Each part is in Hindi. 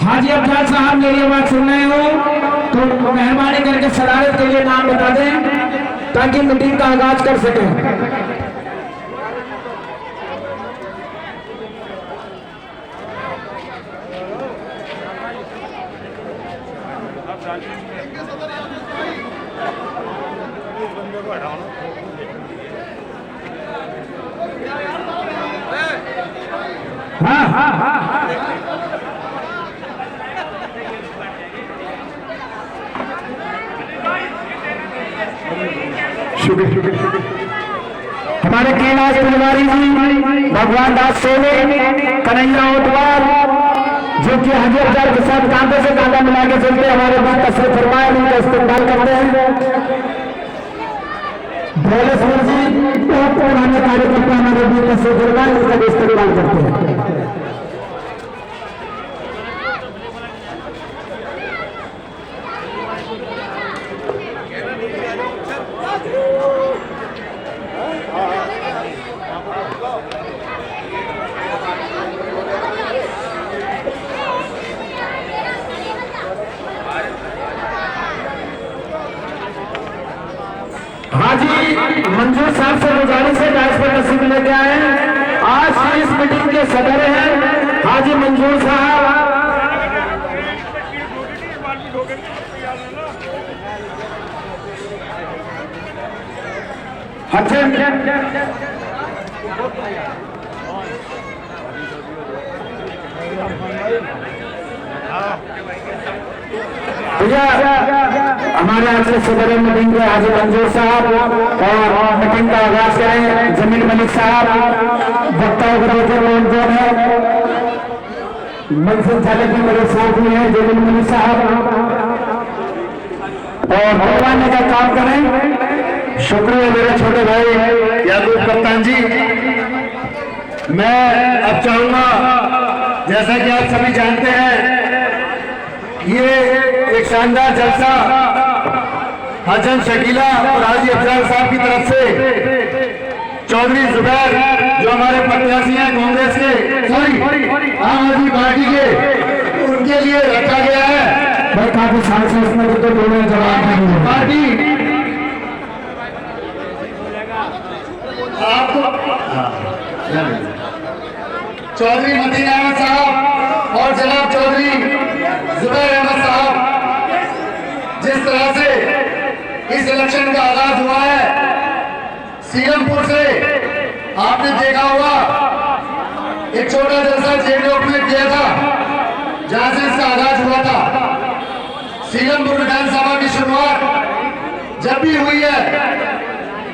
हाजी अफजाल साहब मेरी आवाज सुन रहे हो तो मेहरबानी करके सदारत के लिए नाम बता दें ताकि मीटिंग का आगाज कर सकें। हाँ हाँ हाँ हमारे कैलाश तिवारी जी, भगवान दास सोले, कन्हैया ओटवाल जो कि हाजी अफजाल के साथ कांधे से कांधा मिला के चलते हमारे बीच तशरीफ फरमाए, उनका इस्तेमाल करते हैं। भोले सिंह जी पुराने कार्यकर्ता हमारे बीच तशरीफ फरमाए, उनका इस्तेमाल करते हैं। हाजी मंजूर साहब से गुजारिश है डाइस पर तस्वीर लेके आए। आज इस मीटिंग के सदर हैं हाजी मंजूर साहब। हमारे आपसे सदर मीटिंग के हाजी मंजूर साहब और मीटिंग का आगाज करें जमील मलिक साहब, वक्ताओं का जो है मंजिल चालक भी मेरे साथ में है जमील मलिक साहब और भगवान का काम करें। शुक्रिया मेरे छोटे भाई याकूब कप्तान जी। मैं अब चाहूंगा, जैसा कि आप सभी जानते हैं, ये एक शानदार जलसा हसन शकीला और हाजी अफजाल साहब की तरफ से चौधरी जुबैर जो हमारे प्रत्याशी हैं कांग्रेस के, सॉरी आम आदमी पार्टी के, उनके लिए रखा गया है। भाई काफी साल से इसमें तो दोनों जवाब पार्टी आपको चौधरी मदीन अहमद साहब और जनाब चौधरी जुबैर अहमद साहब, जिस तरह से इस इलेक्शन का आगाज हुआ है सीएमपुर से, आपने देखा होगा एक छोटा जलसा जेडीओ में किया था जहां से इसका आगाज हुआ था। सीएमपुर विधानसभा की शुरुआत जब भी हुई है,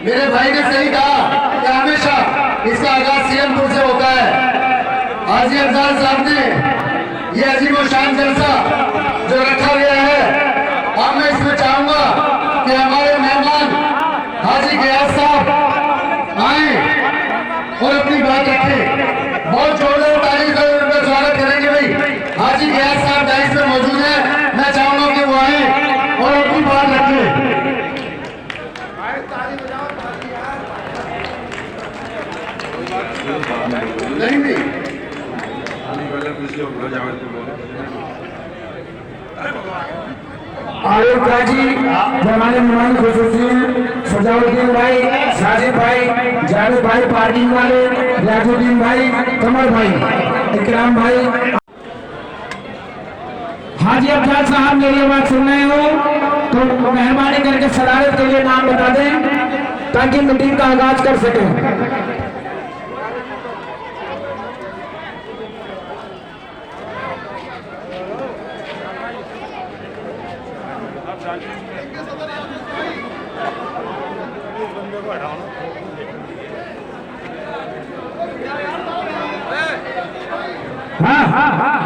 मेरे भाई ने सही कहा कि हमेशा इसका आगाज सीएमपुर से होता है। हाजी अफजाल साहब ने ये अजीब और शान जलसा जो रखा गया है, और मैं इसमें चाहूंगा कि हमारे मेहमान हाजी गयास साहब आए और अपनी बात रखें। बहुत जोरदार ताली से उनका स्वागत करेंगे। भाई हाजी गयास साहब डाइस में मौजूद है, मैं चाहूंगा कि वो आए और अपनी बात रखें। नहीं आलोक जी, हमारे मेहमान खुशूसी सजाउद्दीन भाई, साजिद भाई, जावेद भाई, पार्टी वाले राजुद्दीन भाई, कमर भाई, इकराम भाई। हाजी अफजाल साहब मेरी आवाज सुन रहे हो तो मेहरबानी करके सदारत के लिए नाम बता दें ताकि मीटिंग का आगाज कर सकें। हाँ हाँ हाँ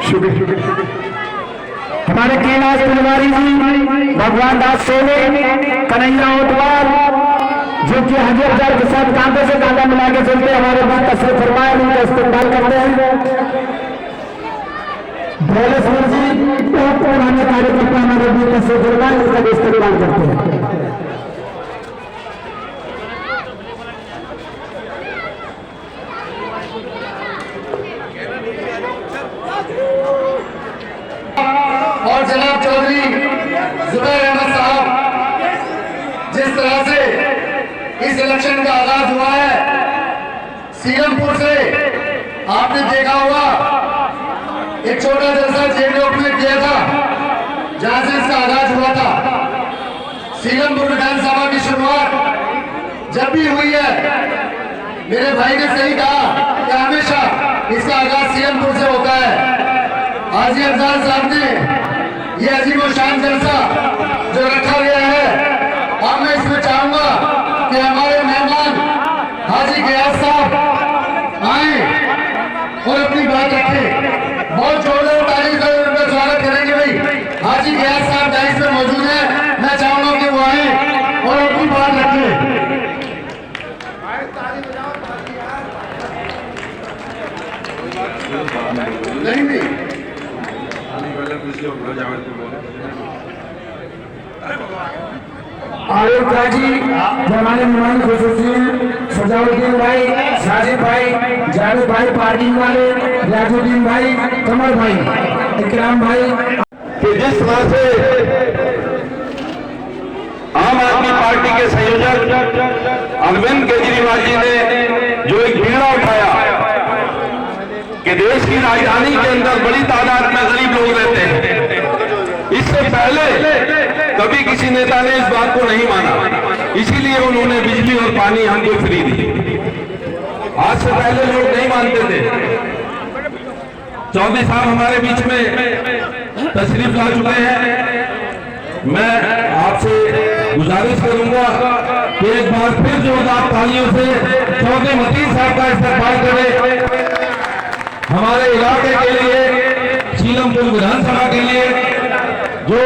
शुक्रिया हमारे कैलाश तिवारी जी, भगवान दास सोले, कन्हैया ओटवाल जो कि हाजी अफजाल के साथ कांधे से कांधा मिला के चलते हमारे बीच तशरीफ फरमाए, उनका इस्तेमाल करते हैं। भोले सिंह जी पुराने कार्यकर्ता हमारे बीच तशरीफ फरमाए, उनका इस्तेमाल करते हैं। इलेक्शन का आगाज हुआ है सीरमपुर से। आपने देखा होगा एक छोटा जलसा जेडीओ में किया था जहां से इसका आगाज हुआ था। सीरमपुर विधानसभा की शुरुआत जब भी हुई है, मेरे भाई ने सही कहा कि हमेशा इसका आगाज सीरमपुर से होता है। हाजी अफजाल साहब ने ये अजीम और शान जलसा जो रखा गया है, और मैं इसमें चाहूंगा कि हमारे मेहमान हाजी गयास साहब आए और अपनी बात रखें। बहुत जोरदार ताली से उनका स्वागत करेंगे। भाई हाजी गयास साहब डाइस में मौजूद है, मैं चाहूंगा कि वो आए और अपनी बात रखें। नहीं आलोक जी, हमारे मेहमान खुशूसी सजाउद्दीन भाई, साजिद भाई, जावेद भाई, पार्टी वाले राजुद्दीन भाई, कमर भाई, इकराम भाई, कि जिस तरह से आम आदमी पार्टी के संयोजक अरविंद केजरीवाल जी ने जो एक बीड़ा उठाया कि देश की राजधानी के अंदर बड़ी तादाद में गरीब लोग रहते हैं, इससे पहले कभी किसी नेता ने इस बात को नहीं माना, इसीलिए उन्होंने बिजली और पानी हमको फ्री दी। आज से पहले लोग नहीं मानते थे। चौधरी साहब हमारे बीच में तशरीफ ला चुके हैं। मैं आपसे गुजारिश करूंगा कि एक बार फिर जोरदार तालियों से चौधरी मतीन साहब का इस्तेमाल करें हमारे इलाके के लिए, सीलमपुर विधानसभा के लिए, जो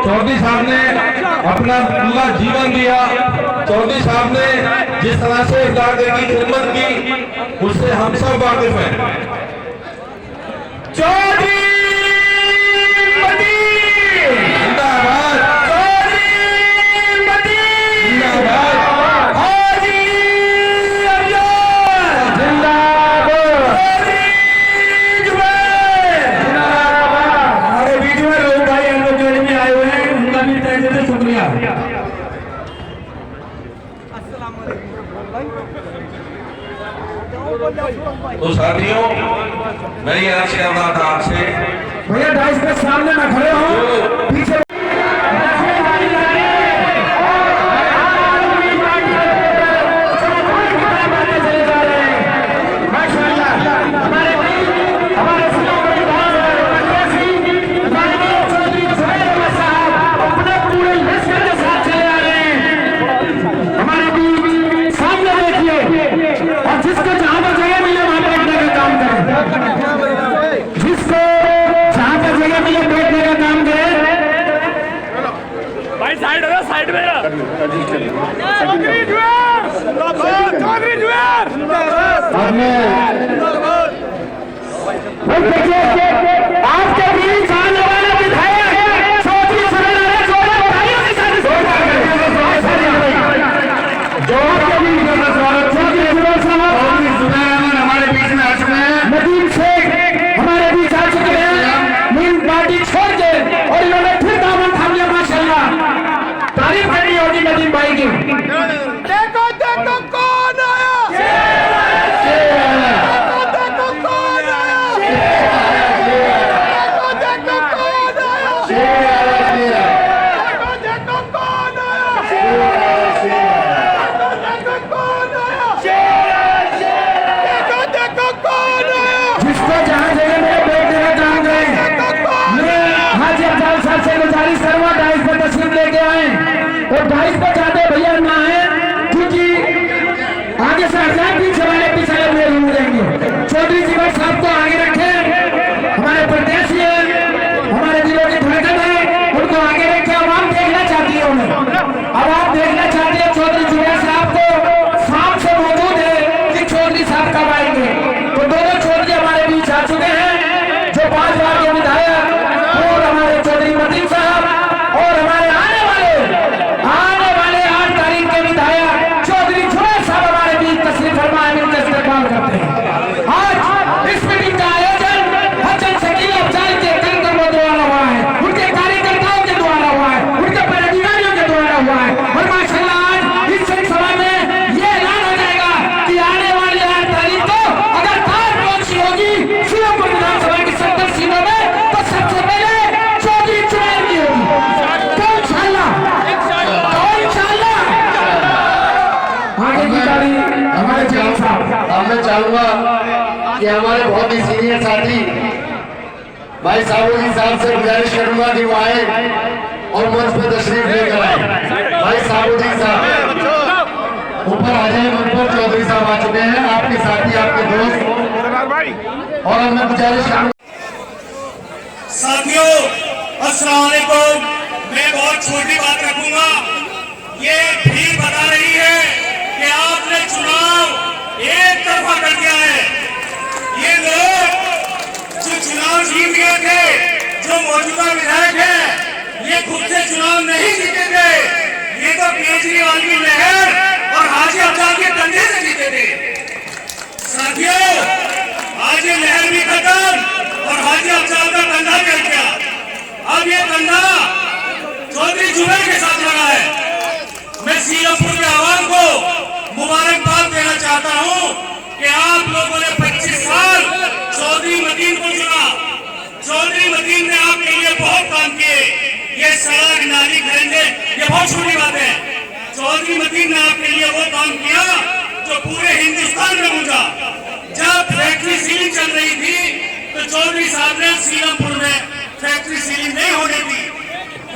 चौधरी साहब ने अपना पूरा जीवन दिया। चौधरी साहब ने जिस तरह से इलाके की खिदमत की, उससे हम सब वाकिफ हैं। चौधरी मतीन जिंदाबाद, चौधरी मतीन जिंदाबाद, हाजी अफजाल जिंदाबाद, चौधरी जुबैर जिंदाबाद। हमारे बीच में लोग भाई हम लोग जोड़ी में आए हुए हैं, उनका भी तहे दिल से शुक्रिया। तो साथियों, मेरी आपसे अनुरोध आपसे भैया डाइस के सामने ना खड़े हो, पीछे साइड में चौधरी जुबैर आपके बीच आने वाला विधायक चौधरी हमारे बीच में आ चुके हैं। नदीम शेख हमारे बीच आ चुके हैं, नीम पार्टी छोड़ के, और इन्होंने फिर दामन थाम लिया। माशाल्लाह, तारीफ करनी होगी नदीम भाई की। देखो देखो कौन आया, देखो देखो कौन आया, देखो देखो कौन आया, देखो देखो कौन आया, देखो कौन आया, देखो देखो कौन आया। जिसको जहाँ जगह मेरे बेटे का काम करें, मैं हाजी अफजाल साहब से गुजारिश करूंगा डाइस पर तस्वीर लेके आए, और डाइस पर जाते भैया ना है, क्योंकि आगे से हजार पीछे वाले पीछे हुए घूम जाएंगे। चौधरी जुबैर साहब को आगे रखें, हमारे प्रदेशी है, हमारे दिलों की धड़कन है, उनको आगे रखें। अब आप देखना चाहती है उन्हें, अब आप देखना चाहती है चौधरी जुबैर साहब को शाम से मौजूद है कि चौधरी साहब कब आएंगे। तो दोनों चौधरी हमारे बीच आ चुके हैं, जो 5 बार के विधायक, और हमारे चौधरी मतीन साहब, और हमारे आने वाले चाहूंगा कि हमारे बहुत ही सीनियर साथी भाई साबुद्दीन साहब से गुजारिश करूंगा कि वो आए और मंच पे तशरीफ लेकर आए। भाई साबुद्दीन साहब ऊपर आ जाए, मंच पर चौधरी साहब आ चुके हैं, आपके साथी, आपके दोस्त। और मैं गुजारिश करूंगा साथियों, अस्सलाम वालेकुम। मैं बहुत छोटी बात रखूंगा। ये भीड़ बता रही है कि आपने चुनाव एक तरफा कर दिया है। ये लोग जो चुनाव जीत गए थे, जो मौजूदा विधायक हैं, ये खुद से चुनाव नहीं जीते थे। ये तो केजरीवाल की लहर और हाजी अफजाल के कंधे से जीते थे। साथियों, आज ये लहर भी खत्म और हाजी अफजाल का कंधा चल गया। अब ये कंधा चौधरी जुबैर के साथ लगा है। मैं सीरमपुर के आवाम को मुबारकबाद देना चाहता हूं कि आप लोगों ने 25 साल चौधरी मतीन को चुना। चौधरी मतीन ने आपके लिए बहुत काम किए। ये सड़क, नाली, खरेंगे, ये बहुत छोटी बात है। चौधरी मतीन ने आपके लिए वो काम किया जो पूरे हिंदुस्तान में गूंजा। जब फैक्ट्री सीलिंग चल रही थी तो चौधरी साहब ने सीरमपुर में फैक्ट्री सीलिंग नहीं होने दी।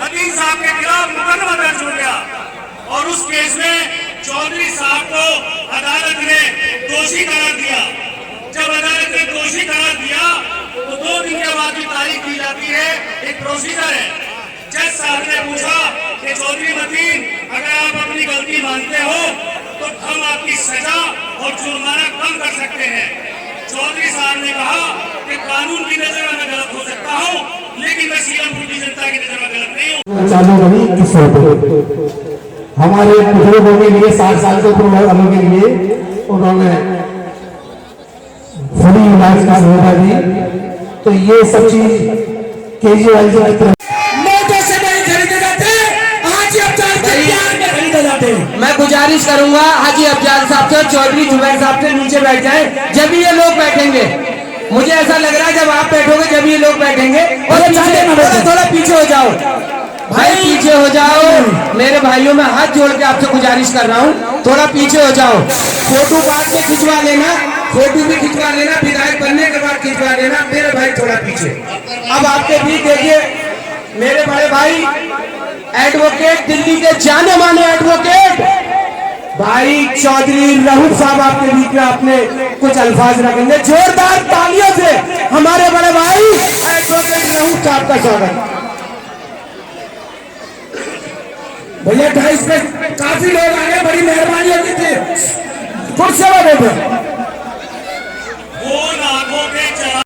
मतीन साहब के खिलाफ मुकदमा दर्ज हो गया और उस केस में चौधरी साहब को अदालत ने दोषी करार दिया। जब अदालत ने दोषी करार दिया तो 2 दिन के बाद की तारीख दी जाती है। एक प्रोसीजर है। जज साहब ने पूछा कि चौधरी मतीन, अगर आप अपनी गलती मानते हो तो हम आपकी सजा और जुर्माना कम कर सकते हैं। चौधरी साहब ने कहा कि कानून की नजर में मैं गलत हो सकता हूं, लेकिन मैं सीरमपुर की जनता की नजर में गलत नहीं हूं। चालू रही किस होते हमारे बुजुर्गों के लिए 60 साल के ऊपर वालों के लिए उन्होंने फ्री इलाज का सुविधा दी। तो ये सब चीज केजरीवाल जी की तरफ मोटो से नहीं खरीदे जाते, हाजी अफजाल के प्यार में खरीदे जाते। मैं गुजारिश करूंगा हाजी अफजाल साहब से, चौधरी जुबैर साहब से नीचे बैठ जाएं। जब ये लोग बैठेंगे, मुझे ऐसा लग रहा है जब आप बैठोगे जब ये लोग बैठेंगे। और थोड़ा पीछे हो जाओ भाई, पीछे हो जाओ मेरे भाइयों। मैं हाथ जोड़ के आपसे गुजारिश कर रहा हूँ, थोड़ा पीछे हो जाओ। फोटो बाद में खिंचवा लेना, फोटो भी खिंचवा लेना, विधायक बनने के बाद खिंचवा लेना। मेरे भाई थोड़ा पीछे। अब आपके बीच देखिए मेरे बड़े भाई एडवोकेट, दिल्ली के जाने माने एडवोकेट भाई चौधरी रहूफ साहब आपके बीच में आपने कुछ अल्फाज रखेंगे। जोरदार तालियों से हमारे बड़े भाई एडवोकेट रहूफ साहब का स्वागत। भैया 2:30 पे काफी लोग आए, बड़ी मेहरबानी होगी थी। कुर्सी में बैठो।